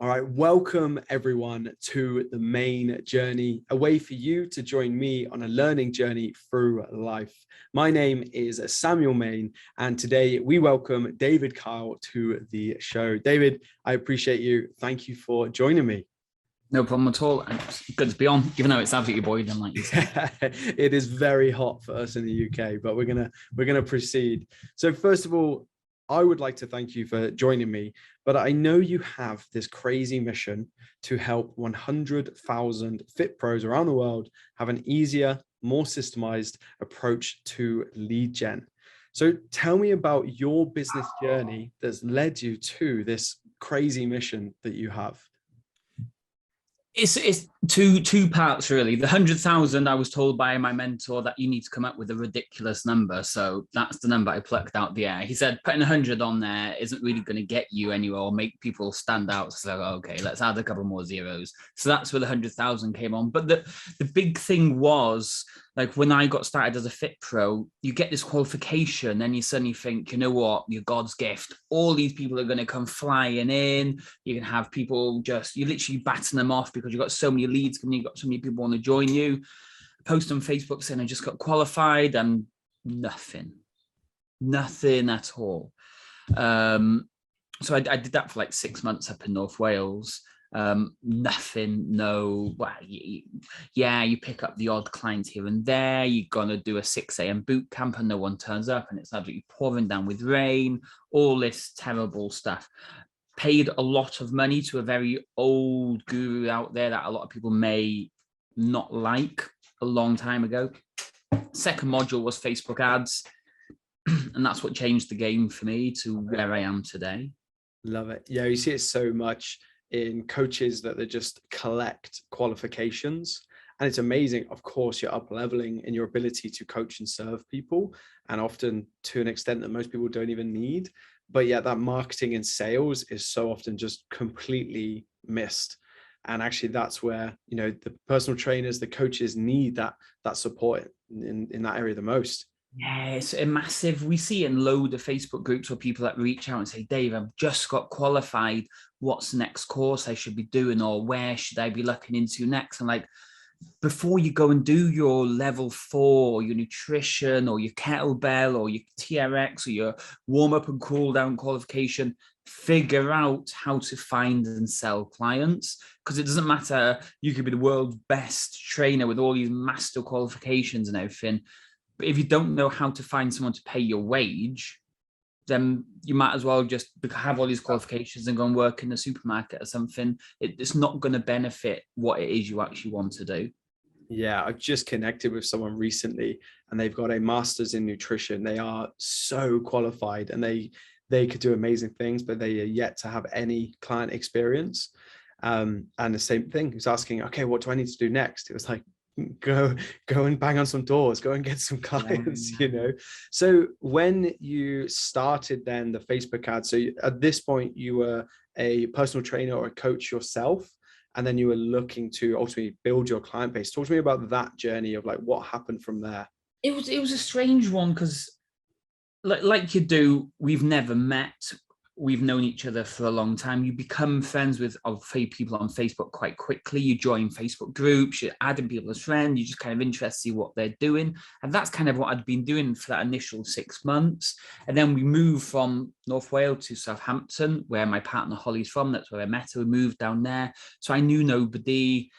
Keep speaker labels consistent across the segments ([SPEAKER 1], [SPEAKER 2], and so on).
[SPEAKER 1] All right, welcome everyone to the main journey, a way for you to join me on a learning journey through life. My name is Samuel Main, and today we welcome David Kyle to the show. David, I appreciate you. Thank you for joining me.
[SPEAKER 2] No problem at all. And it's good to be on, even though it's absolutely boiling, like you said.
[SPEAKER 1] It is very hot for us in the UK, but we're gonna proceed. So first of all, I would like to thank you for joining me, but I know you have this crazy mission to help 100,000 fit pros around the world have an easier, more systemized approach to lead gen. So tell me about your business journey that's led you to this crazy mission that you have.
[SPEAKER 2] It's two parts really. The 100,000, I was told by my mentor that you need to come up with a ridiculous number. So that's the number I plucked out the air. He said putting 100 on there isn't really going to get you anywhere or make people stand out. So okay, let's add a couple more zeros. So that's where the 100,000 came on. But the big thing was, like, when I got started as a fit pro, you get this qualification and you suddenly think, you know what, you're God's gift. All these people are going to come flying in. You can have people you literally batten them off because you've got so many leads coming, you've got so many people want to join you. Post on Facebook saying I just got qualified and nothing at all. So I did that for like 6 months up in North Wales. Nothing, no. Well, you pick up the odd client here and there. You're gonna do a 6 a.m. boot camp and no one turns up and it's absolutely pouring down with rain, all this terrible stuff. Paid a lot of money to a very old guru out there that a lot of people may not like, a long time ago. Second module was Facebook ads, and that's what changed the game for me to where I am today.
[SPEAKER 1] Love it. Yeah, you see it so much in coaches that they just collect qualifications, and it's amazing. Of course, you're up leveling in your ability to coach and serve people, and often to an extent that most people don't even need. But yeah, that marketing and sales is so often just completely missed. And actually that's where, you know, the personal trainers, the coaches need that support in that area the most.
[SPEAKER 2] Yeah, it's a massive, we see it in load of Facebook groups where people that reach out and say, Dave, I've just got qualified. What's the next course I should be doing? Or where should I be looking into next? And like, before you go and do your level 4 or your nutrition or your kettlebell or your TRX or your warm up and cool down qualification, figure out how to find and sell clients, because it doesn't matter. You could be the world's best trainer with all these master qualifications and everything. But if you don't know how to find someone to pay your wage, then you might as well just have all these qualifications and go and work in the supermarket or something. It's not going to benefit what it is you actually want to do.
[SPEAKER 1] Yeah, I've just connected with someone recently and they've got a master's in nutrition. They are so qualified and they could do amazing things, but they are yet to have any client experience. And the same thing, he's asking, okay, what do I need to do next? It was like, go and bang on some doors, go and get some clients, you know. So when you started then the Facebook ad, so at this point you were a personal trainer or a coach yourself, and then you were looking to ultimately build your client base. Talk to me about that journey of like what happened from there.
[SPEAKER 2] It was a strange one because like you do, we've never met. We've known each other for a long time. You become friends with people on Facebook quite quickly. You join Facebook groups, you're adding people as friends, you're just kind of interested to see what they're doing. And that's kind of what I'd been doing for that initial 6 months. And then we moved from North Wales to Southampton, where my partner Holly's from. That's where I met her. We moved down there. So I knew nobody.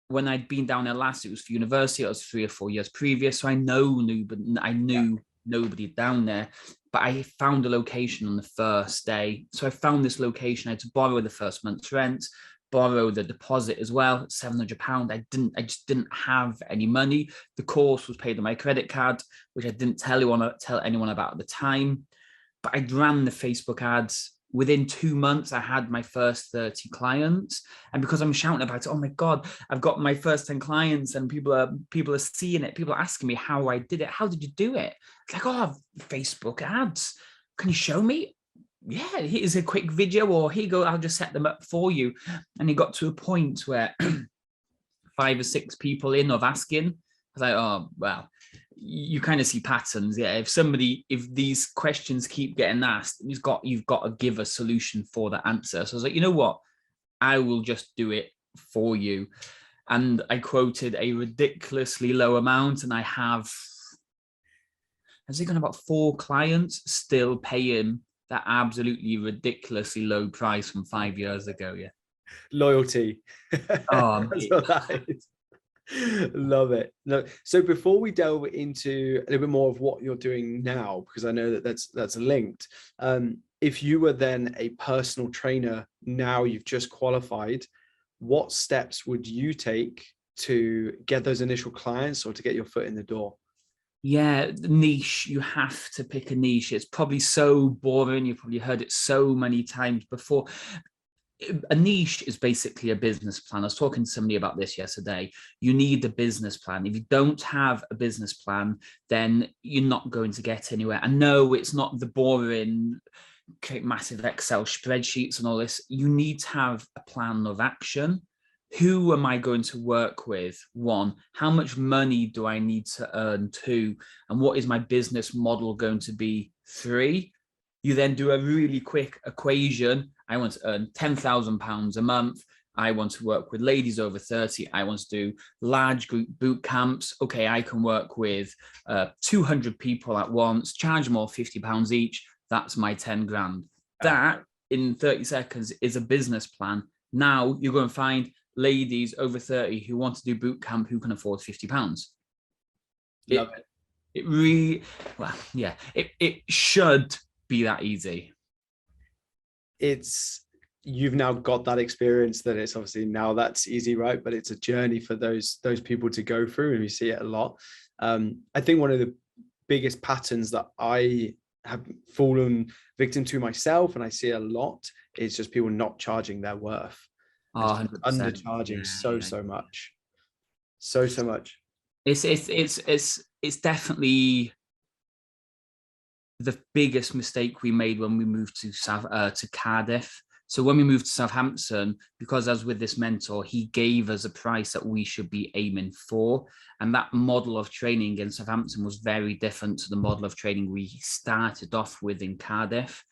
[SPEAKER 2] When I'd been down there last, it was for university. It was 3 or 4 years previous. So I knew nobody down there. But I found a location on the first day. So I found this location. I had to borrow the first month's rent, borrow the deposit as well, £700. I just didn't have any money. The course was paid on my credit card, which I didn't tell anyone about at the time. But I ran the Facebook ads. Within 2 months, I had my first 30 clients. And because I'm shouting about it, oh my God, I've got my first 10 clients and people are seeing it. People are asking me how I did it. How did you do it? It's like, oh, Facebook ads. Can you show me? Yeah, here's a quick video, or here you go, I'll just set them up for you. And it got to a point where 5 or 6 people in of asking, I was like, oh, well, you kind of see patterns. Yeah, if these questions keep getting asked, you've got to give a solution for the answer. So I was like, you know what, I will just do it for you. And I quoted a ridiculously low amount, and I have, has it gone about 4 clients still paying that absolutely ridiculously low price from 5 years ago. Yeah.
[SPEAKER 1] Loyalty.
[SPEAKER 2] Oh,
[SPEAKER 1] That's what that is. Love it. No, so before we delve into a little bit more of what you're doing now, because I know that that's linked, if you were then a personal trainer, now you've just qualified, what steps would you take to get those initial clients or to get your foot in the door?
[SPEAKER 2] yeah, the niche. You have to pick a niche. It's probably so boring. You've probably heard it so many times before. A niche is basically a business plan. I was talking to somebody about this yesterday. You need a business plan. If you don't have a business plan, then you're not going to get anywhere. And no, it's not the boring, massive Excel spreadsheets and all this. You need to have a plan of action. Who am I going to work with? 1, how much money do I need to earn? 2, and what is my business model going to be? 3, you then do a really quick equation. I want to earn £10,000 a month. I want to work with ladies over 30. I want to do large group boot camps. Okay, I can work with 200 people at once, charge them all £50 each. That's my 10 grand. That in 30 seconds is a business plan. Now you're going to find ladies over 30 who want to do boot camp who can afford £50.
[SPEAKER 1] Love it.
[SPEAKER 2] It really, well, yeah, it should be that easy.
[SPEAKER 1] You've now got that experience that it's obviously now that's easy, right? But it's a journey for those people to go through, and we see it a lot. I think one of the biggest patterns that I have fallen victim to myself, and I see a lot, is just people not charging their worth. Undercharging so much. So much.
[SPEAKER 2] It's definitely the biggest mistake we made when we moved to Cardiff. So when we moved to Southampton, because I was with this mentor, he gave us a price that we should be aiming for. And that model of training in Southampton was very different to the model of training we started off with in Cardiff.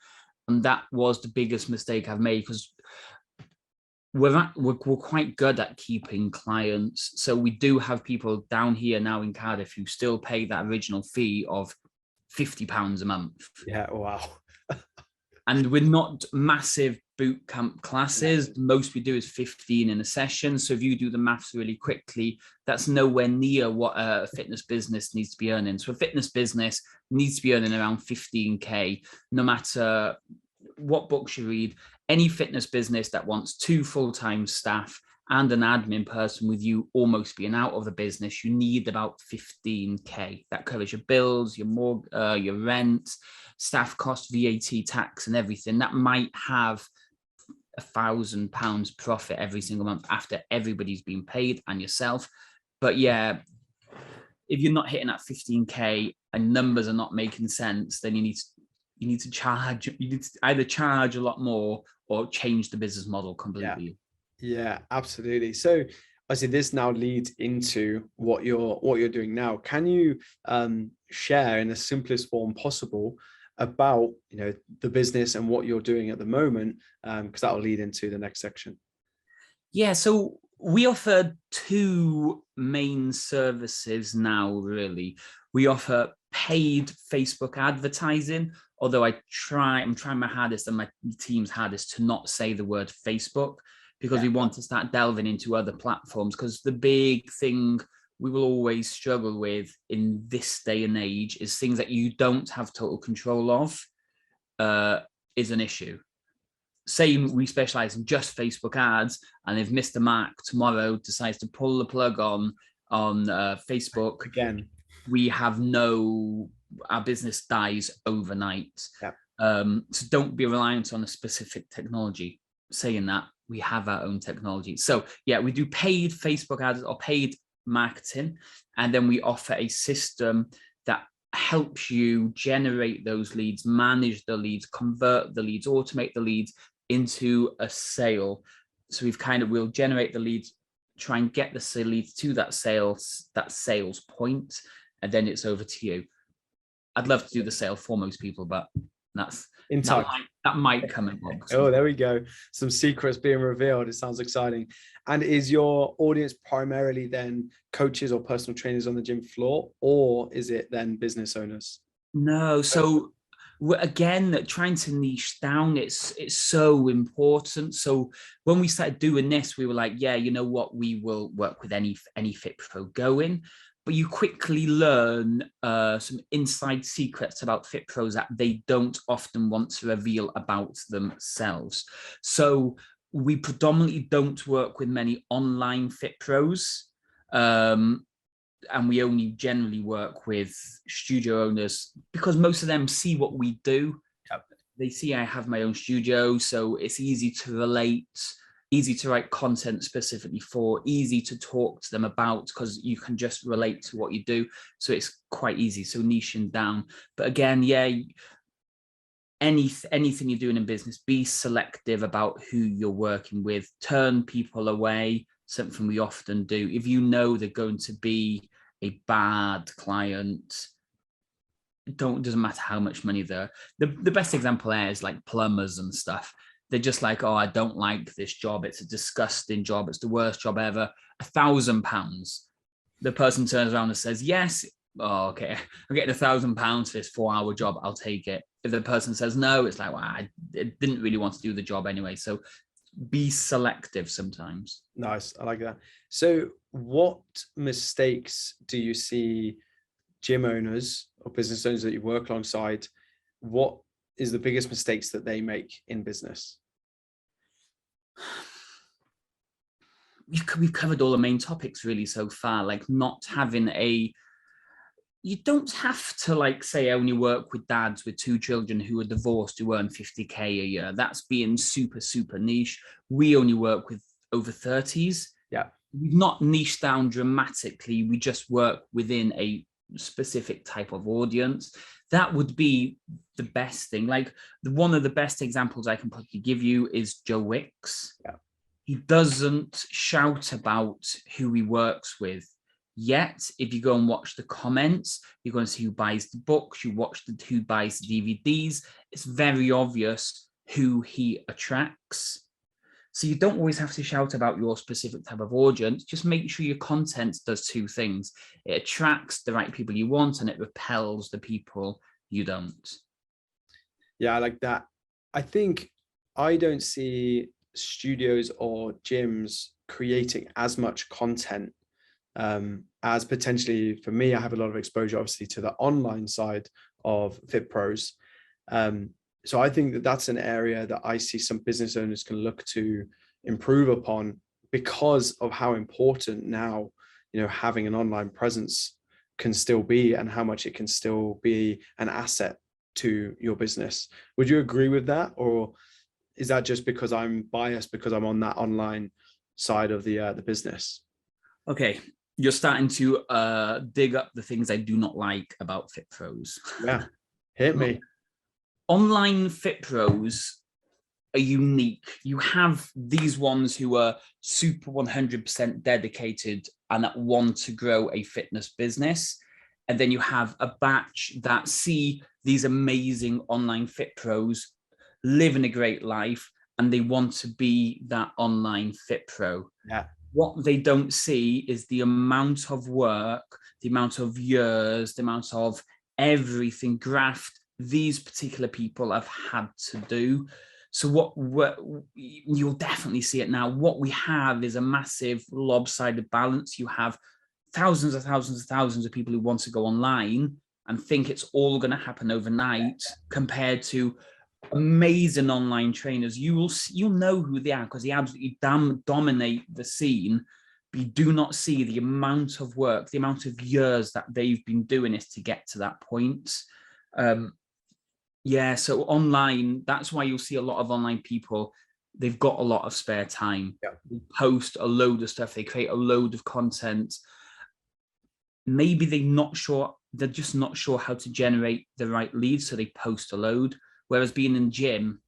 [SPEAKER 2] And that was the biggest mistake I've made, because we're quite good at keeping clients. So we do have people down here now in Cardiff who still pay that original fee of £50 a month.
[SPEAKER 1] Yeah, wow.
[SPEAKER 2] And we're not massive boot camp classes. Most we do is 15 in a session. So if you do the maths really quickly, that's nowhere near what a fitness business needs to be earning. So a fitness business needs to be earning around 15K, no matter what books you read. Any fitness business that wants 2 full-time staff and an admin person with you almost being out of the business, you need about 15K. That covers your bills, your rent, staff cost, VAT, tax, and everything. That might have £1,000 profit every single month after everybody's been paid and yourself. But yeah, if you're not hitting that 15K and numbers are not making sense, then you need to charge. You need to either charge a lot more or change the business model completely.
[SPEAKER 1] Yeah, absolutely. So I see this now leads into what you're doing now. Can you share in the simplest form possible about the business and what you're doing at the moment? Because that will lead into the next section.
[SPEAKER 2] Yeah, so we offer 2 main services now, really. We offer paid Facebook advertising, although I'm trying my hardest and my team's hardest to not say the word Facebook, because we want to start delving into other platforms. Because the big thing we will always struggle with in this day and age is things that you don't have total control of is an issue. Say we specialize in just Facebook ads, and if Mr. Mark tomorrow decides to pull the plug on Facebook
[SPEAKER 1] again,
[SPEAKER 2] we have our business dies overnight. So don't be reliant on a specific technology. Saying that, we have our own technology. So yeah, we do paid Facebook ads or paid marketing, and then we offer a system that helps you generate those leads, manage the leads, convert the leads, automate the leads into a sale. So we'll generate the leads, try and get the leads to that sales point, and then it's over to you. I'd love to do the sale for most people, but that's
[SPEAKER 1] in time.
[SPEAKER 2] That might come in Bob.
[SPEAKER 1] Oh, there we go. Some secrets being revealed. It sounds exciting. And is your audience primarily then coaches or personal trainers on the gym floor, or is it then business owners?
[SPEAKER 2] No, so we're, again, trying to niche down, it's so important. So when we started doing this, we were like, yeah, you know what, we will work with any fit pro going. But you quickly learn some inside secrets about fit pros that they don't often want to reveal about themselves. So we predominantly don't work with many online fit pros. And we only generally work with studio owners because most of them see what we do.
[SPEAKER 1] Yep.
[SPEAKER 2] They see I have my own studio, so it's easy to relate, easy to write content specifically for, easy to talk to them about because you can just relate to what you do. So it's quite easy. So niching down. But again, yeah, anything you're doing in business, be selective about who you're working with. Turn people away, something we often do. If you know they're going to be a bad client, doesn't matter how much money they're. The best example there is like plumbers and stuff. They're just like, oh, I don't like this job. It's a disgusting job. It's the worst job ever. £1,000. The person turns around and says, yes. Oh, okay. I'm getting £1,000 for this 4-hour job. I'll take it. If the person says no, it's like, well, I didn't really want to do the job anyway. So be selective sometimes.
[SPEAKER 1] Nice. I like that. So what mistakes do you see gym owners or business owners that you work alongside, what is the biggest mistakes that they make in business?
[SPEAKER 2] We've covered all the main topics really so far, like not having you don't have to like say only work with dads with 2 children who are divorced who earn 50k a year. That's being super, super niche. We only work with over 30s.
[SPEAKER 1] Yeah.
[SPEAKER 2] We've not niched down dramatically. We just work within a specific type of audience. That would be the best thing. Like one of the best examples I can probably give you is Joe Wicks.
[SPEAKER 1] Yeah.
[SPEAKER 2] He doesn't shout about who he works with. Yet, if you go and watch the comments, you're going to see who buys the books, who buys the DVDs. It's very obvious who he attracts. So you don't always have to shout about your specific type of audience. Just make sure your content does 2 things. It attracts the right people you want and it repels the people you don't.
[SPEAKER 1] Yeah, I like that. I think I don't see studios or gyms creating as much content as potentially for me. I have a lot of exposure obviously to the online side of fit pros. So I think that that's an area that I see some business owners can look to improve upon because of how important now, having an online presence can still be and how much it can still be an asset to your business. Would you agree with that? Or is that just because I'm biased because I'm on that online side of the business?
[SPEAKER 2] Okay. You're starting to dig up the things I do not like about fit pros.
[SPEAKER 1] Yeah, hit me.
[SPEAKER 2] Online fit pros are unique. You have these ones who are super 100% dedicated and that want to grow a fitness business. And then you have a batch that see these amazing online fit pros living a great life and they want to be that online fit pro.
[SPEAKER 1] Yeah.
[SPEAKER 2] What they don't see is the amount of work, the amount of years, the amount of everything, graft these particular people have had to do. So what you'll definitely see it now. What we have is a massive lopsided balance. You have thousands of people who want to go online and think it's all going to happen overnight compared to amazing online trainers. You'll know who they are because they absolutely dominate the scene, but you do not see the amount of work, the amount of years that they've been doing it to get to that point. So online, that's why you'll see a lot of online people, they've got a lot of spare time.
[SPEAKER 1] Yeah.
[SPEAKER 2] They post a load of stuff, they create a load of content. Maybe they're just not sure how to generate the right leads, so they post a load. Whereas being in the gym,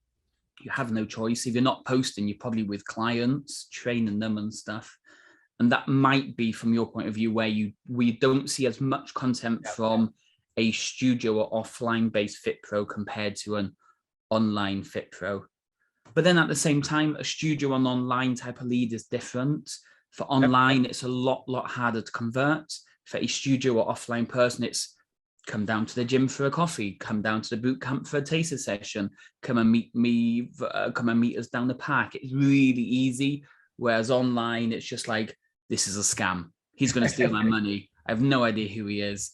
[SPEAKER 2] you have no choice. If you're not posting, you're probably with clients, training them and stuff. And that might be from your point of view where we don't see as much content from a studio or offline based fit pro compared to an online fit pro. But then at the same time, a studio and online type of lead is different. For online, it's a lot harder to convert. For a studio or offline person, it's come down to the gym for a coffee, come down to the boot camp for a taster session, come and meet us down the park. It's really easy. Whereas online, it's just like, this is a scam. He's going to steal my money. I have no idea who he is.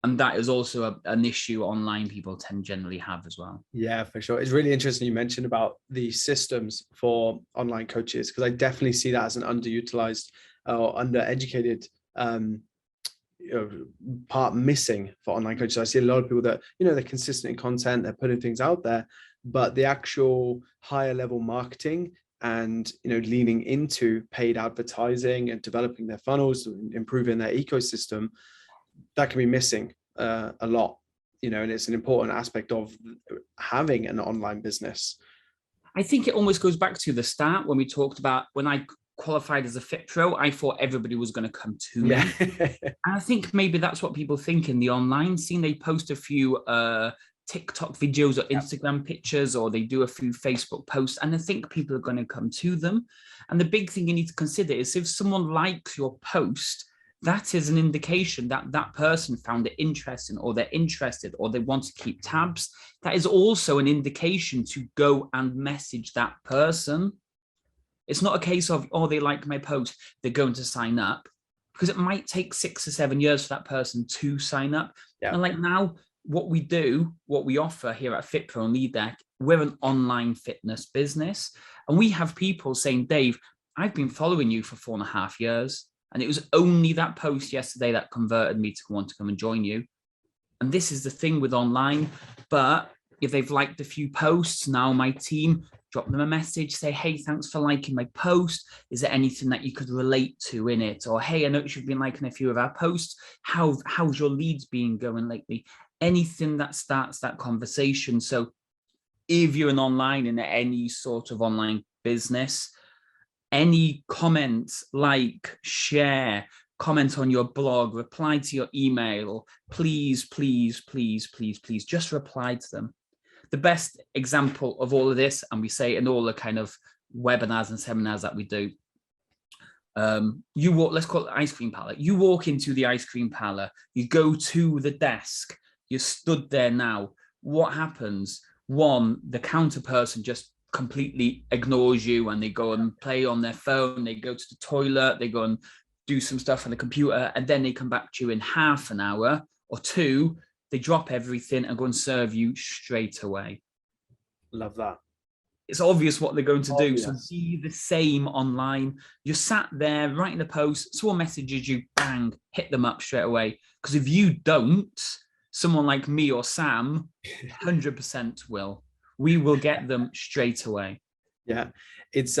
[SPEAKER 2] And that is also an issue online people generally have as well.
[SPEAKER 1] Yeah, for sure. It's really interesting you mentioned about the systems for online coaches, because I definitely see that as an underutilized or undereducated part missing for online coaches. I see a lot of people that, they're consistent in content, they're putting things out there, but the actual higher level marketing and, leaning into paid advertising and developing their funnels, improving their ecosystem, that can be missing a lot, and it's an important aspect of having an online business.
[SPEAKER 2] I think it almost goes back to the start when we talked about when I qualified as a fit pro, I thought everybody was going to come to me. And I think maybe that's what people think in the online scene. They post a few TikTok videos or Instagram pictures, or they do a few Facebook posts, and I think people are going to come to them. And the big thing you need to consider is if someone likes your post, that is an indication that that person found it interesting, or they're interested, or they want to keep tabs. That is also an indication to go and message that person. It's not a case of, oh, they like my post, they're going to sign up, because it might take 6 or 7 years for that person to sign up. Yeah. And like now, what we offer here at FitPro and Lead Dec, we're an online fitness business. And we have people saying, Dave, I've been following you for 4.5 years. And it was only that post yesterday that converted me to want to come and join you. And this is the thing with online. But if they've liked a few posts, now my team drop them a message, say, hey, thanks for liking my post. Is there anything that you could relate to in it? Or, hey, I noticed you've been liking a few of our posts. How's your leads been going lately? Anything that starts that conversation. So if you're an online in any sort of online business, any comments, like, share, comment on your blog, reply to your email, please, please, please, please, please, just reply to them. The best example of all of this, and we say in all the kind of webinars and seminars that we do, let's call it ice cream parlor. You walk into the ice cream parlor, you go to the desk, you're stood there now. What happens? One, the counter person just completely ignores you and they go and play on their phone, they go to the toilet, they go and do some stuff on the computer, and then they come back to you in half an hour or two, they drop everything and go and serve you straight away.
[SPEAKER 1] Love that.
[SPEAKER 2] It's obvious what they're going to do. So be the same online. You're sat there writing a post, someone messages you, bang, hit them up straight away. Because if you don't, someone like me or Sam 100% will. We will get them straight away.
[SPEAKER 1] Yeah, it's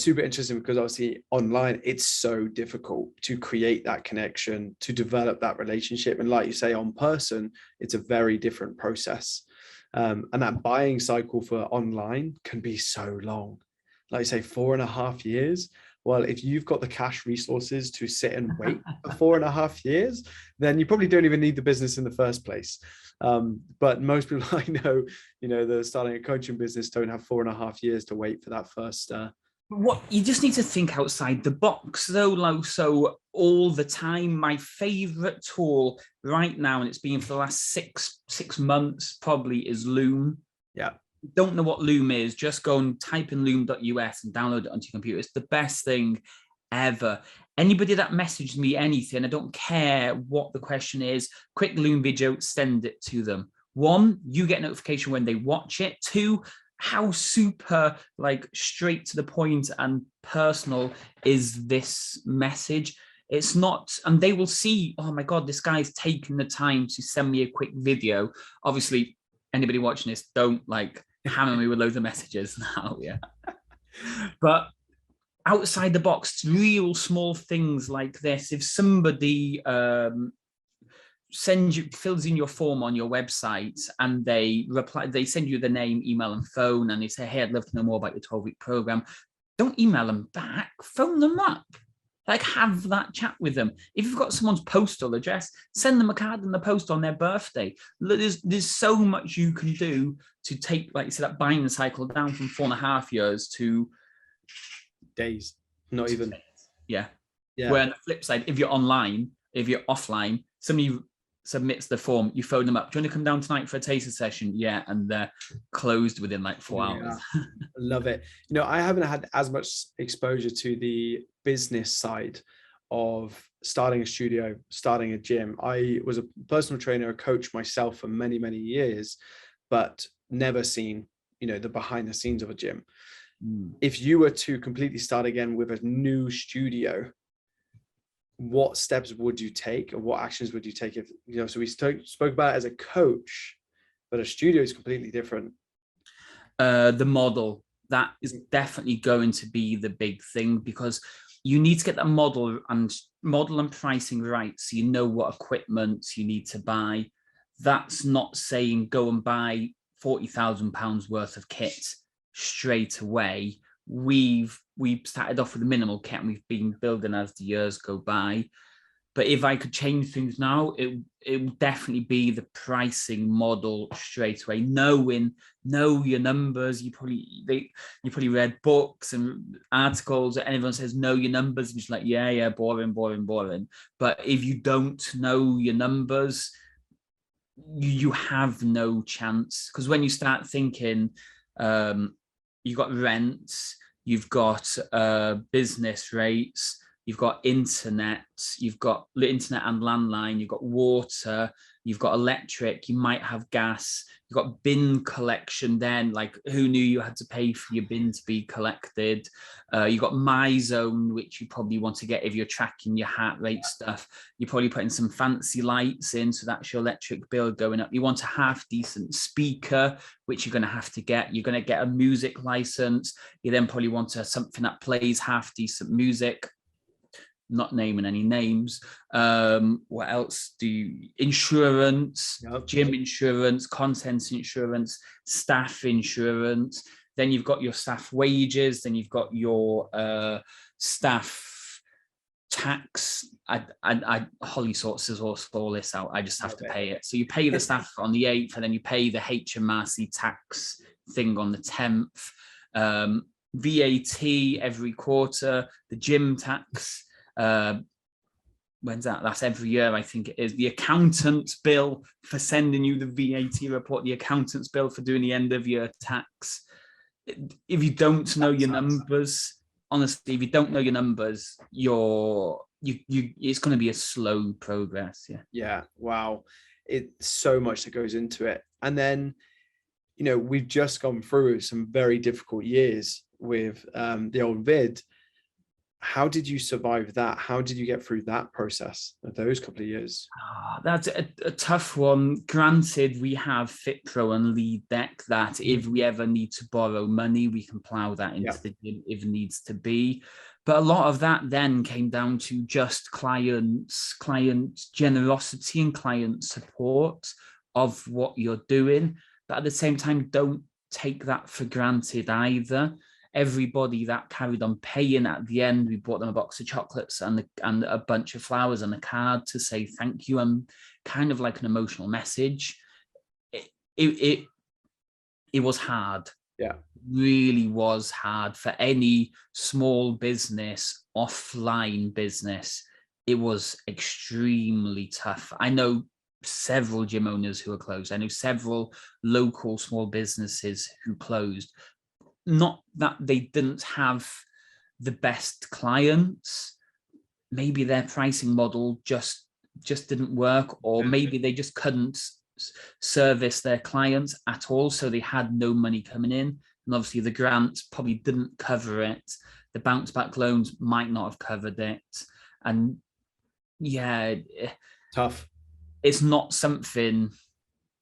[SPEAKER 1] super interesting because obviously online, it's so difficult to create that connection, to develop that relationship. And like you say, on person, it's a very different process. And that buying cycle for online can be so long. Like you say, 4.5 years. Well, if you've got the cash resources to sit and wait for 4.5 years, then you probably don't even need the business in the first place. But most people I know, that are starting a coaching business don't have 4.5 years to wait for that first.
[SPEAKER 2] What you just need to think outside the box, though. So all the time, my favorite tool right now, and it's been for the last six months, probably is Loom.
[SPEAKER 1] Yeah.
[SPEAKER 2] Don't know what Loom is, just go and type in loom.us and download it onto your computer. It's the best thing ever. Anybody that messaged me anything, I don't care what the question is, quick Loom video, send it to them. 1, you get notification when they watch it. 2, how super straight to the point and personal is this message? It's not, and they will see, oh my God, this guy's taken the time to send me a quick video. Obviously, anybody watching this, don't hammer me with loads of messages now, yeah. But outside the box, real small things like this. If somebody fills in your form on your website and they send you the name, email, and phone, and they say, hey, I'd love to know more about your 12-week program. Don't email them back, phone them up. Like, have that chat with them. If you've got someone's postal address, send them a card in the post on their birthday. There's so much you can do to take, like you said, that buying cycle down from 4.5 years to
[SPEAKER 1] days, not even.
[SPEAKER 2] Yeah.
[SPEAKER 1] Yeah.
[SPEAKER 2] Where on the flip side, if you're online, if you're offline, somebody submits the form, you phone them up. Do you want to come down tonight for a taster session? Yeah, and they're closed within like 4 hours.
[SPEAKER 1] Love it. You know, I haven't had as much exposure to the business side of starting a studio, starting a gym. I was a personal trainer, a coach myself for many, many years, but never seen, you know, the behind the scenes of a gym. If you were to completely start again with a new studio, what steps would you take, or what actions would you take? If, you know, so we spoke about it as a coach, but a studio is completely different.
[SPEAKER 2] The model, that is definitely going to be the big thing, because you need to get that model and pricing right, so you know what equipment you need to buy. That's not saying go and buy £40,000 worth of kit straight away. We've started off with a minimal kit, and we've been building as the years go by. But if I could change things now, it would definitely be the pricing model straight away. Know your numbers. You probably read books and articles, and everyone says know your numbers, and you're just like, yeah, boring. But if you don't know your numbers, you have no chance. Because when you start thinking, you've got rents, you've got business rates, you've got internet and landline, you've got water, you've got electric, you might have gas, you've got bin collection. Then, like, who knew you had to pay for your bin to be collected? You've got MyZone, which you probably want to get if you're tracking your heart rate stuff. You're probably putting some fancy lights in, so that's your electric bill going up. You want a half decent speaker, which you're going to have to get. You're going to get a music license. You then probably want something that plays half decent music. Not naming any names. What else do you? Insurance, gym insurance, content insurance, staff insurance. Then you've got your staff wages. Then you've got your staff tax. Holly sorts all this out. I just have to pay it. So you pay the staff on the 8th, and then you pay the HMRC tax thing on the 10th. VAT every quarter. The gym tax. When's that? That's every year, I think it is. The accountant's bill for sending you the VAT report, the accountant's bill for doing the end of year tax. If you don't know your numbers, honestly, if you don't know your numbers, it's going to be a slow progress.
[SPEAKER 1] Yeah. Wow. It's so much that goes into it. And then, you know, we've just gone through some very difficult years with the old vid. How did you survive that? How did you get through that process of those couple of years?
[SPEAKER 2] That's a tough one. Granted, we have FitPro and Lead Dec that if we ever need to borrow money, we can plow that into the gym if it needs to be. But a lot of that then came down to just client generosity and client support of what you're doing. But at the same time, don't take that for granted either. Everybody that carried on paying at the end, we bought them a box of chocolates and a bunch of flowers and a card to say thank you, and kind of like an emotional message. It was hard.
[SPEAKER 1] Yeah,
[SPEAKER 2] really was hard for any small business, offline business. It was extremely tough. I know several gym owners who are closed. I know several local small businesses who closed. Not that they didn't have the best clients. Maybe their pricing model just didn't work, or maybe they just couldn't service their clients at all. So they had no money coming in. And obviously the grant probably didn't cover it. The bounce back loans might not have covered it. And yeah,
[SPEAKER 1] tough.
[SPEAKER 2] It's not something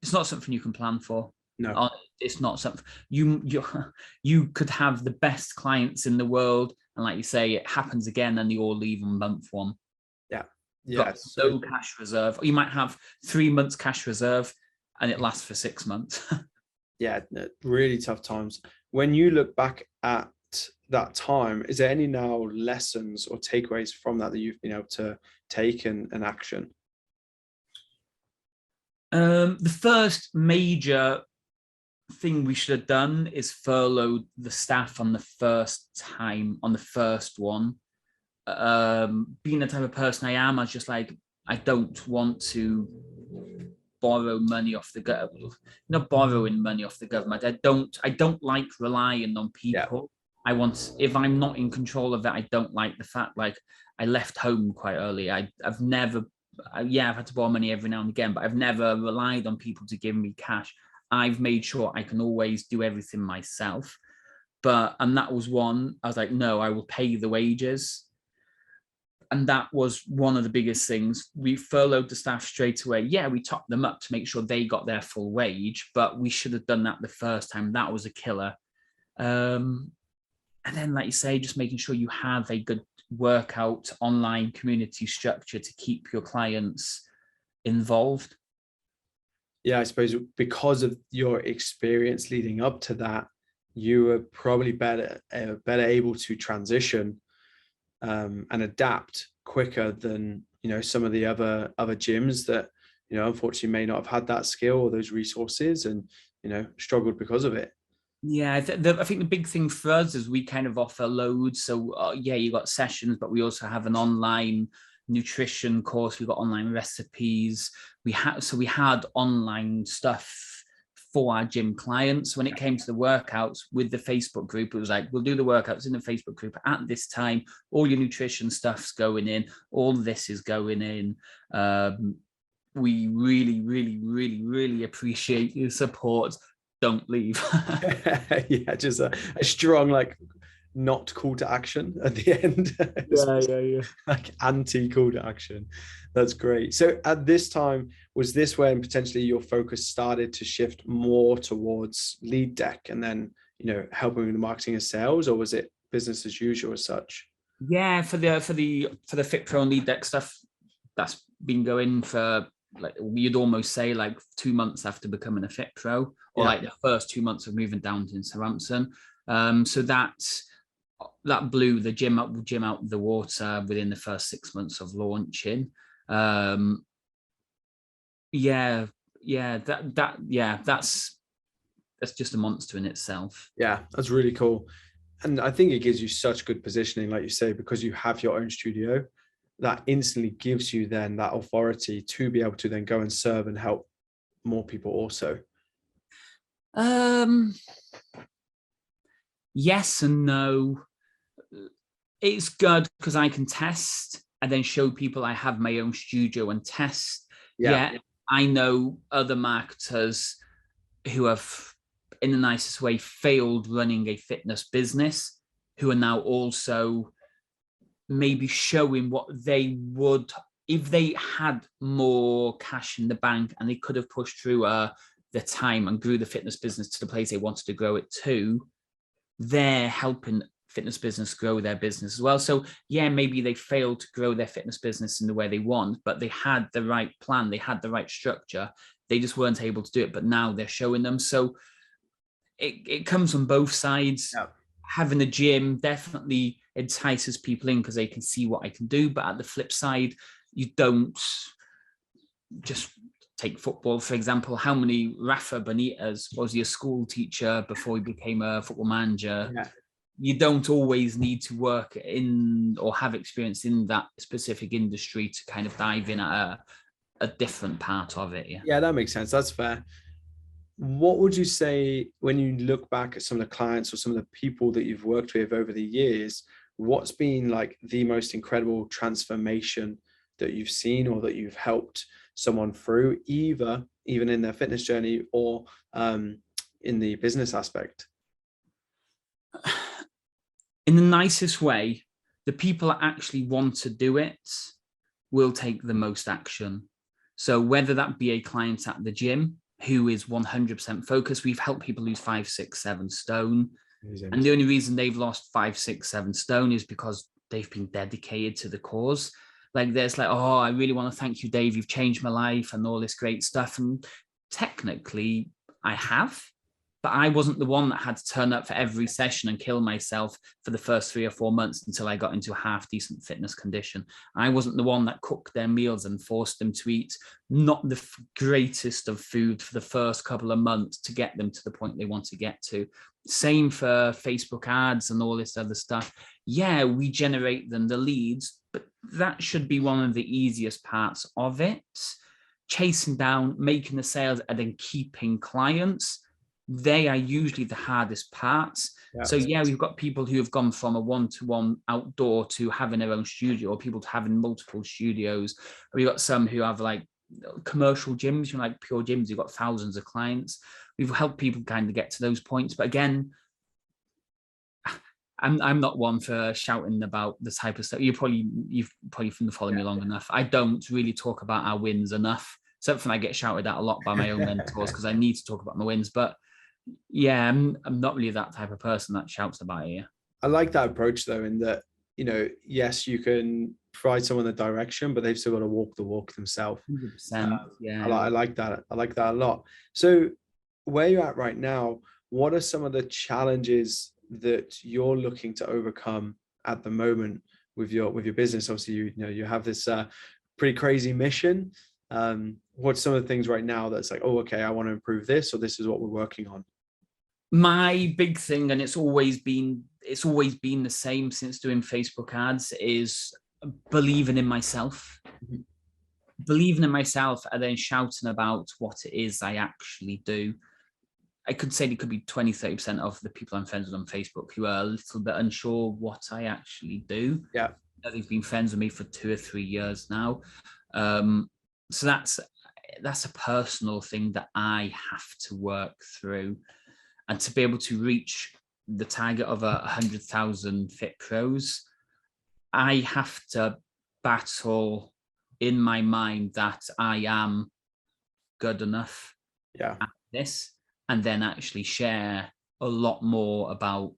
[SPEAKER 2] you can plan for.
[SPEAKER 1] No,
[SPEAKER 2] it's not something you could have the best clients in the world, and like you say, it happens again, and they all leave on month one.
[SPEAKER 1] Yeah,
[SPEAKER 2] no cash reserve. Or you might have 3 months cash reserve, and it lasts for 6 months.
[SPEAKER 1] Yeah, really tough times. When you look back at that time, is there any now lessons or takeaways from that that you've been able to take and action?
[SPEAKER 2] The first major thing we should have done is furloughed the staff on the first one. Being the type of person I am, I was just like, I don't want to borrow money off the government, not borrowing money off the government. I don't like relying on people. Yeah. If I'm not in control of it, I don't like the fact, like, I left home quite early. I've had to borrow money every now and again, but I've never relied on people to give me cash. I've made sure I can always do everything myself. And that was one, I was like, no, I will pay the wages. And that was one of the biggest things. We furloughed the staff straight away. Yeah, we topped them up to make sure they got their full wage, but we should have done that the first time. That was a killer. And then, like you say, just making sure you have a good workout online community structure to keep your clients involved.
[SPEAKER 1] Yeah, I suppose because of your experience leading up to that, you were probably better able to transition and adapt quicker than, you know, some of the other gyms that, you know, unfortunately may not have had that skill or those resources and, you know, struggled because of it.
[SPEAKER 2] Yeah, I think the big thing for us is we kind of offer loads. So yeah, you got sessions, but we also have an online nutrition course. We've got online recipes. We had online stuff for our gym clients. When it came to the workouts with the Facebook group, it was like, we'll do the workouts in the Facebook group at this time. All your nutrition stuff's going in. All this is going in. We really, really, really, really appreciate your support. Don't leave.
[SPEAKER 1] Yeah, just a strong, like, not call to action at the end.
[SPEAKER 2] Yeah.
[SPEAKER 1] Like anti call to action. That's great. So at this time, was this when potentially your focus started to shift more towards Lead Dec and then, you know, helping with the marketing and sales, or was it business as usual as such?
[SPEAKER 2] Yeah, for the Fit Pro and Lead Dec stuff, that's been going for, like, you'd almost say like 2 months after becoming a Fit Pro, or like the first 2 months of moving down to Southampton. So that blew the gym out the water within the first 6 months of launching. That's just a monster in itself.
[SPEAKER 1] Yeah, that's really cool. And I think it gives you such good positioning, like you say, because you have your own studio, that instantly gives you then that authority to be able to then go and serve and help more people also.
[SPEAKER 2] Yes and no. It's good because I can test and then show people I have my own studio and test. Yeah, I know other marketers who have, in the nicest way, failed running a fitness business, who are now also maybe showing what they would if they had more cash in the bank and they could have pushed through the time and grew the fitness business to the place they wanted to grow it to. They're helping fitness business grow their business as well. So yeah, maybe they failed to grow their fitness business in the way they want, but they had the right plan, they had the right structure. They just weren't able to do it, but now they're showing them. So it comes from both sides.
[SPEAKER 1] Yeah.
[SPEAKER 2] Having a gym definitely entices people in because they can see what I can do. But at the flip side, you don't just take football, for example. How many Rafa Benitez was he a school teacher before he became a football manager? Yeah. You don't always need to work in or have experience in that specific industry to kind of dive in at a different part of it.
[SPEAKER 1] Yeah, that makes sense. That's fair. What would you say when you look back at some of the clients or some of the people that you've worked with over the years, what's been like the most incredible transformation that you've seen or that you've helped someone through, even in their fitness journey or in the business aspect?
[SPEAKER 2] In the nicest way, the people that actually want to do it will take the most action. So whether that be a client at the gym who is 100% focused, we've helped people lose 5, 6, 7 stone. Amazing. And the only reason they've lost 5, 6, 7 stone is because they've been dedicated to the cause. Like there's like, oh, I really want to thank you, Dave. You've changed my life and all this great stuff. And technically I have, but I wasn't the one that had to turn up for every session and kill myself for the first 3 or 4 months until I got into a half decent fitness condition. I wasn't the one that cooked their meals and forced them to eat not the greatest of food for the first couple of months to get them to the point they want to get to. Same for Facebook ads and all this other stuff. Yeah, we generate them the leads, but that should be one of the easiest parts of it. Chasing down, making the sales, and then keeping clients. They are usually the hardest parts. Yeah. So yeah, we've got people who have gone from a one-to-one outdoor to having their own studio, or people to having multiple studios. We've got some who have like commercial gyms, like pure gyms. You've got thousands of clients. We've helped people kind of get to those points. But again, I'm not one for shouting about the type of stuff. You've probably followed me long enough. I don't really talk about our wins enough. Something I get shouted at a lot by my own mentors because I need to talk about my wins. But yeah, I'm not really that type of person that shouts about it.
[SPEAKER 1] I like that approach though, in that, yes, you can provide someone the direction, but they've still got to walk the walk themselves.
[SPEAKER 2] 100%. Yeah.
[SPEAKER 1] I like that. I like that a lot. So where you're at right now, what are some of the challenges that you're looking to overcome at the moment with your business? Obviously, you have this pretty crazy mission. What's some of the things right now that's like, oh, okay, I want to improve this, or this is what we're working on?
[SPEAKER 2] My big thing, and it's always been the same since doing Facebook ads, is believing in myself. Mm-hmm. Believing in myself and then shouting about what it is I actually do. I could say it could be 20-30% of the people I'm friends with on Facebook who are a little bit unsure what I actually do.
[SPEAKER 1] Yeah.
[SPEAKER 2] They've been friends with me for 2 or 3 years now. So that's a personal thing that I have to work through. And to be able to reach the target of 100,000 fit pros, I have to battle in my mind that I am good enough at this, and then actually share a lot more about,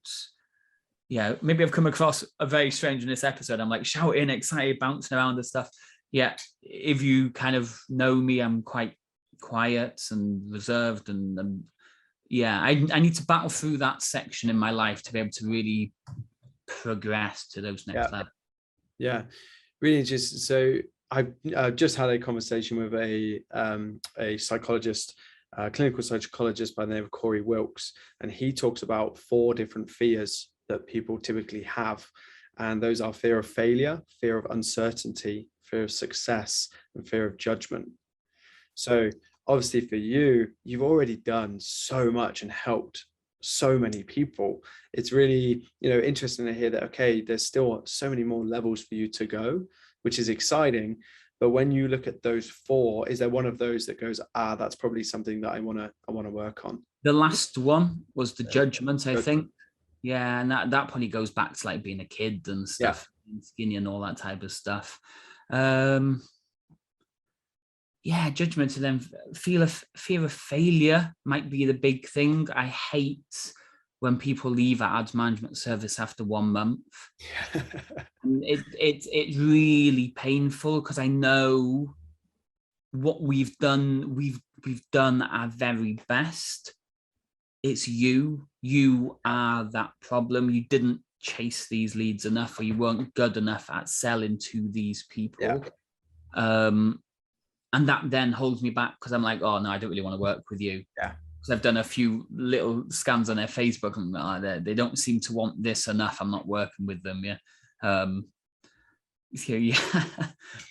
[SPEAKER 2] maybe I've come across a very strange in this episode. I'm like shouting, excited, bouncing around and stuff. Yeah, if you kind of know me, I'm quite quiet and reserved, and I need to battle through that section in my life to be able to really progress to those next levels. Yeah,
[SPEAKER 1] really interesting. So I've just had a conversation with a psychologist, clinical psychologist by the name of Corey Wicks, and he talks about 4 different fears that people typically have, and those are fear of failure, fear of uncertainty, fear of success, and fear of judgment. So obviously for you, you've already done so much and helped so many people. It's really, interesting to hear that, okay, there's still so many more levels for you to go, which is exciting. But when you look at those 4, is there one of those that goes, that's probably something that I want to work on?
[SPEAKER 2] The last one was the judgment, I think. Yeah. And that probably goes back to like being a kid and stuff, being skinny and all that type of stuff. Judgment, and then fear of failure might be the big thing. I hate when people leave our ads management service after 1 month. It's really painful because I know what we've done. We've done our very best. It's you are that problem. You didn't chase these leads enough, or you weren't good enough at selling to these people. And that then holds me back because I'm like, oh no, I don't really want to work with you.
[SPEAKER 1] Yeah.
[SPEAKER 2] Because I've done a few little scans on their Facebook and they don't seem to want this enough. I'm not working with them.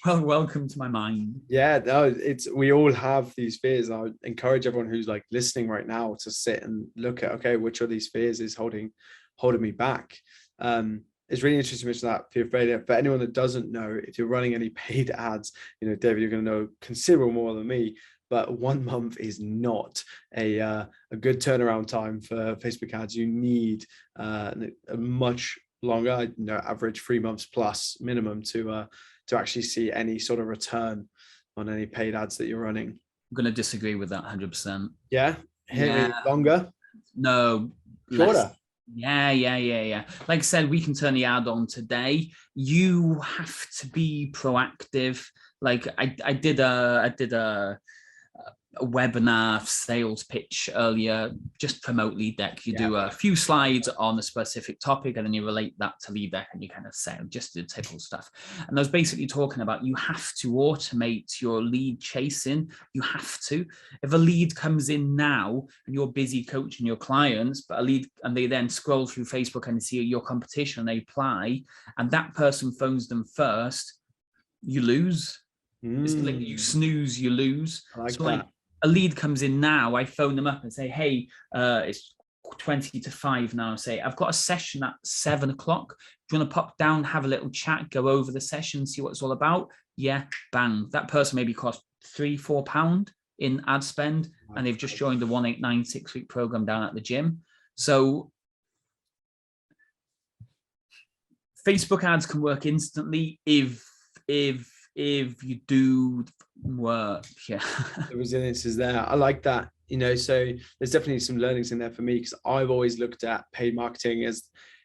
[SPEAKER 2] Well, welcome to my mind.
[SPEAKER 1] We all have these fears. I would encourage everyone who's like listening right now to sit and look at, okay, which of these fears is holding me back. It's really interesting to mention that fear of failure. For anyone that doesn't know, if you're running any paid ads, David, you're going to know considerable more than me, but 1 month is not a good turnaround time for Facebook ads. You need a much longer, average 3 months plus minimum to actually see any sort of return on any paid ads that you're running.
[SPEAKER 2] I'm going to disagree with that 100%.
[SPEAKER 1] Yeah? Longer?
[SPEAKER 2] No.
[SPEAKER 1] Shorter?
[SPEAKER 2] Less. Yeah. Like I said, we can turn the ad on today. You have to be proactive. Like I did a a webinar sales pitch earlier, just promote Lead Dec. You do a few slides on a specific topic and then you relate that to Lead Dec and you kind of say just the typical stuff. And I was basically talking about you have to automate your lead chasing. You have to. If a lead comes in now and you're busy coaching your clients, but a lead and they then scroll through Facebook and see your competition and they apply and that person phones them first, you lose. It's like you snooze, you lose.
[SPEAKER 1] I like
[SPEAKER 2] so
[SPEAKER 1] that.
[SPEAKER 2] like a lead comes in now, I phone them up and say, hey, it's 20 to 5 now. I say, I've got a session at 7 o'clock. Do you want to pop down, have a little chat, go over the session, see what it's all about? Yeah, bang. That person maybe cost £3-4 in ad spend, and they've just joined the 189 6-week program down at the gym. So Facebook ads can work instantly if you do work. Yeah.
[SPEAKER 1] The resilience is there. I like that. So there's definitely some learnings in there for me, because I've always looked at paid marketing as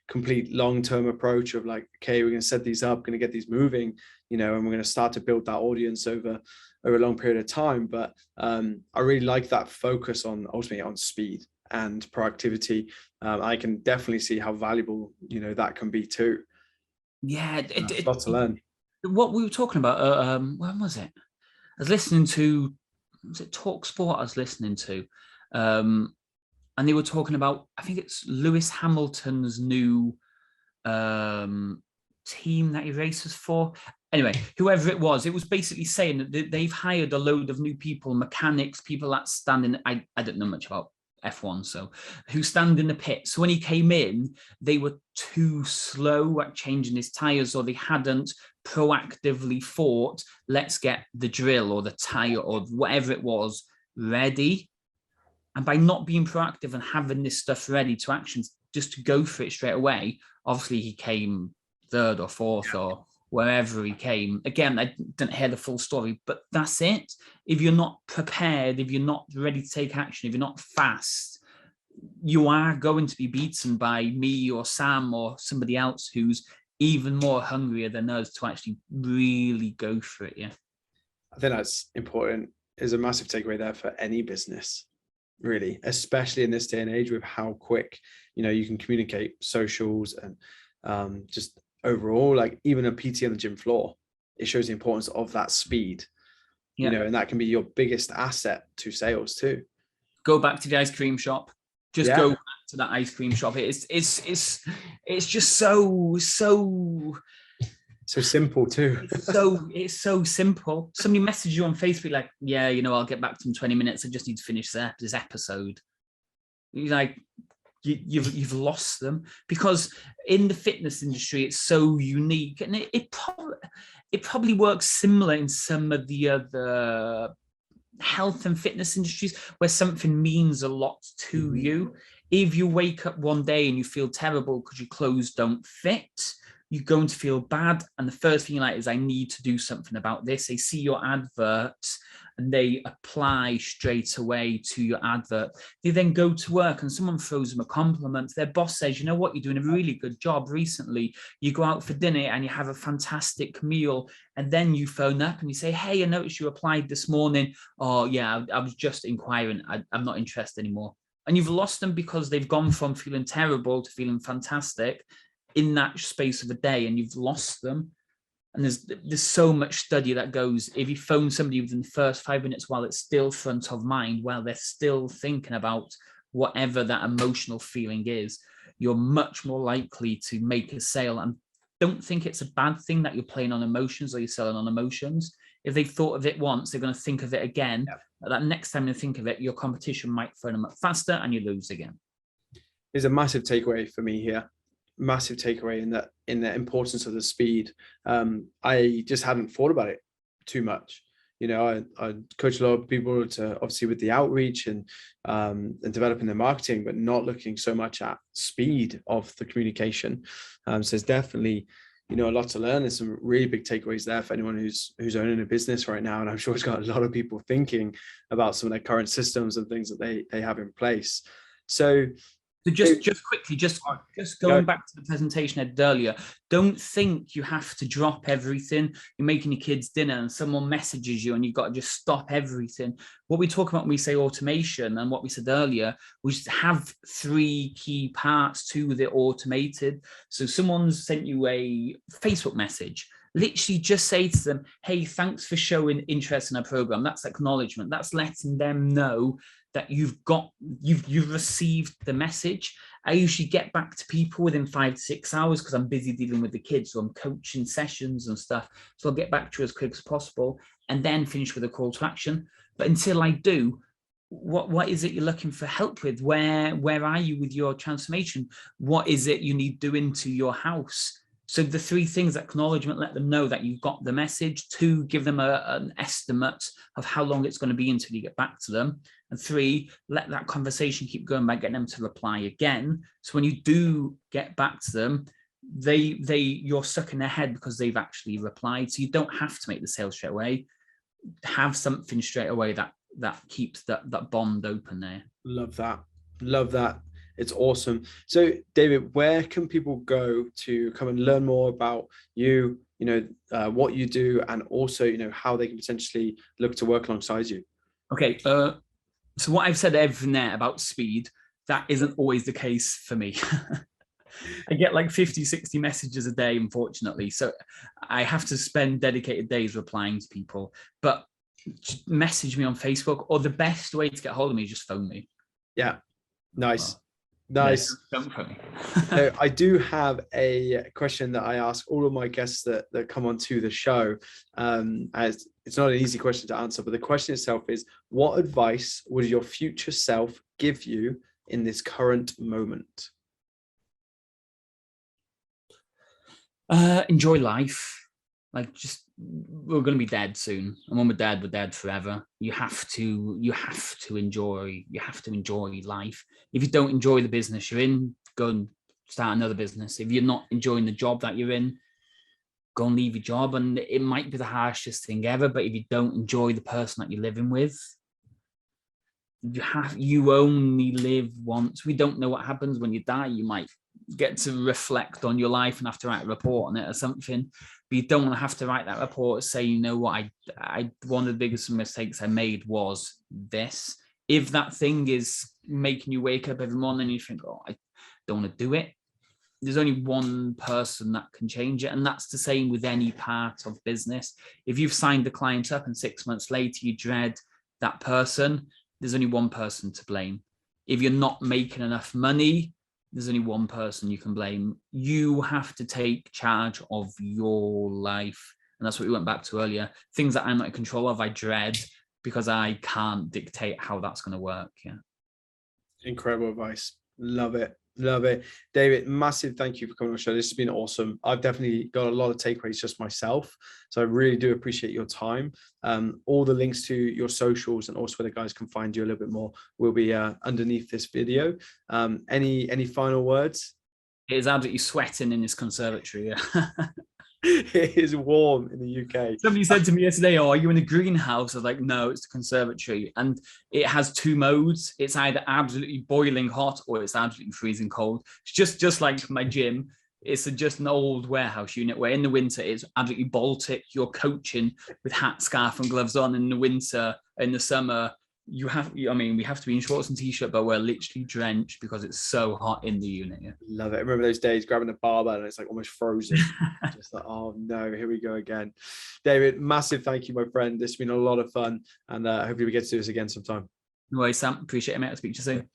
[SPEAKER 1] complete long-term approach of like, okay, we're going to set these up, going to get these moving, and we're going to start to build that audience over a long period of time. But I really like that focus on ultimately on speed and proactivity. I can definitely see how valuable, that can be too.
[SPEAKER 2] Yeah.
[SPEAKER 1] It's a lot to learn.
[SPEAKER 2] What we were talking about, when was it? I was listening to, was it Talk Sport I was listening to? And they were talking about, I think it's Lewis Hamilton's new team that he races for. Anyway, whoever it was basically saying that they've hired a load of new people, mechanics, people that stand in, I don't know much about F1, so who stand in the pit. So when he came in, they were too slow at changing his tires, or they hadn't proactively thought, let's get the drill or the tire or whatever it was ready. And by not being proactive and having this stuff ready to action, just to go for it straight away, obviously he came 3rd or 4th or wherever he came. Again, I didn't hear the full story, but that's it. If you're not prepared, if you're not ready to take action, if you're not fast, you are going to be beaten by me or Sam or somebody else who's even more hungrier than us to actually really go for it. Yeah.
[SPEAKER 1] I think that's important. Is a massive takeaway there for any business, really, especially in this day and age with how quick, you can communicate, socials and just overall, like even a PT on the gym floor, it shows the importance of that speed, and that can be your biggest asset to sales too.
[SPEAKER 2] Go back to the ice cream shop. Just go back to that ice cream shop. It's just so
[SPEAKER 1] simple too.
[SPEAKER 2] It's so simple. Somebody messages you on Facebook like, yeah, I'll get back to them in 20 minutes. I just need to finish this episode. You're like, you've lost them, because in the fitness industry it's so unique, and it probably works similar in some of the other health and fitness industries where something means a lot to you. If you wake up one day and you feel terrible because your clothes don't fit, you're going to feel bad, and the first thing you're like is, I need to do something about this. They see your advert and they apply straight away to your advert. They then go to work and someone throws them a compliment. Their boss says, you know what, you're doing a really good job recently. You go out for dinner and you have a fantastic meal, and then you phone up and you say, hey, I noticed you applied this morning. Oh yeah, I was just inquiring. I'm not interested anymore. And you've lost them because they've gone from feeling terrible to feeling fantastic in that space of a day, and you've lost them. And there's so much study that goes, if you phone somebody within the first 5 minutes while it's still front of mind, while they're still thinking about whatever that emotional feeling is, you're much more likely to make a sale. And don't think it's a bad thing that you're playing on emotions or you're selling on emotions. If they've thought of it once, they're going to think of it again. But that next time they think of it, your competition might phone them up faster and you lose again.
[SPEAKER 1] There's a massive takeaway for me here. Massive takeaway in the importance of the speed. I just hadn't thought about it too much. I coach a lot of people to obviously with the outreach and developing their marketing, but not looking so much at speed of the communication. So there's definitely, a lot to learn. There's some really big takeaways there for anyone who's owning a business right now. And I'm sure it's got a lot of people thinking about some of their current systems and things that they have in place. So
[SPEAKER 2] So just quickly, just going back to the presentation I did earlier, don't think you have to drop everything. You're making your kids dinner and someone messages you and you've got to just stop everything. What we talk about when we say automation and what we said earlier, we just have 3 key parts to the automated. So someone's sent you a Facebook message. Literally just say to them, hey, thanks for showing interest in our program. That's acknowledgement. That's letting them know that you've received the message. I usually get back to people within 5 to 6 hours because I'm busy dealing with the kids, so I'm coaching sessions and stuff. So I'll get back to you as quick as possible and then finish with a call to action. But until I do, what is it you're looking for help with? Where are you with your transformation? What is it you need doing to your house? So the 3 things: acknowledgement, let them know that you've got the message; 2, give them an estimate of how long it's going to be until you get back to them; and 3, let that conversation keep going by getting them to reply again. So when you do get back to them, you're stuck in their head because they've actually replied. So you don't have to make the sale straight away. Have something straight away that keeps that bond open there.
[SPEAKER 1] Love that. It's awesome. So David, where can people go to come and learn more about you, what you do, and also, how they can potentially look to work alongside you?
[SPEAKER 2] Okay. So what I've said every net about speed, that isn't always the case for me. I get like 50, 60 messages a day, unfortunately. So I have to spend dedicated days replying to people, but message me on Facebook, or the best way to get hold of me is just phone me.
[SPEAKER 1] Yeah. Nice.
[SPEAKER 2] Well,
[SPEAKER 1] nice.
[SPEAKER 2] Don't phone me.
[SPEAKER 1] So I do have a question that I ask all of my guests that come onto the show. As it's not an easy question to answer, but the question itself is, what advice would your future self give you in this current moment?
[SPEAKER 2] Enjoy life. Like, just, we're going to be dead soon, and when we're dead forever. You have to enjoy life. If you don't enjoy the business you're in, go and start another business. If you're not enjoying the job that you're in, go and leave your job. And it might be the harshest thing ever, but if you don't enjoy the person that you're living with, you only live once. We don't know what happens when you die. You might get to reflect on your life and have to write a report on it or something, but you don't want to have to write that report saying, you know what, I one of the biggest mistakes I made was this. If that thing is making you wake up every morning and you think, oh, I don't want to do it, there's only one person that can change it. And that's the same with any part of business. If you've signed the client up and 6 months later you dread that person, there's only one person to blame. If you're not making enough money, there's only one person you can blame. You have to take charge of your life. And that's what we went back to earlier. Things that I'm not in control of, I dread because I can't dictate how that's going to work. Yeah.
[SPEAKER 1] Incredible advice. Love it. David, massive thank you for coming on the show. This has been awesome. I've definitely got a lot of takeaways just myself. So I really do appreciate your time. All the links to your socials and also where the guys can find you a little bit more will be underneath this video. Any final words?
[SPEAKER 2] It is absolutely sweating in this conservatory. Yeah.
[SPEAKER 1] It is warm in the UK.
[SPEAKER 2] Somebody said to me yesterday, oh, are you in a greenhouse? I was like, no, it's the conservatory. And it has 2 modes. It's either absolutely boiling hot or it's absolutely freezing cold. It's just like my gym. It's just an old warehouse unit where in the winter it's absolutely Baltic. You're coaching with hat, scarf and gloves on. In the winter, in the summer, we have to be in shorts and t-shirt, but we're literally drenched because it's so hot in the unit. Yeah.
[SPEAKER 1] Love it. I remember those days grabbing a barbell and it's like almost frozen. Just like, oh no, here we go again. David, massive thank you, my friend. This has been a lot of fun, and hopefully we get to do this again sometime.
[SPEAKER 2] No worries, Sam. Appreciate it, mate. I'll speak to you soon.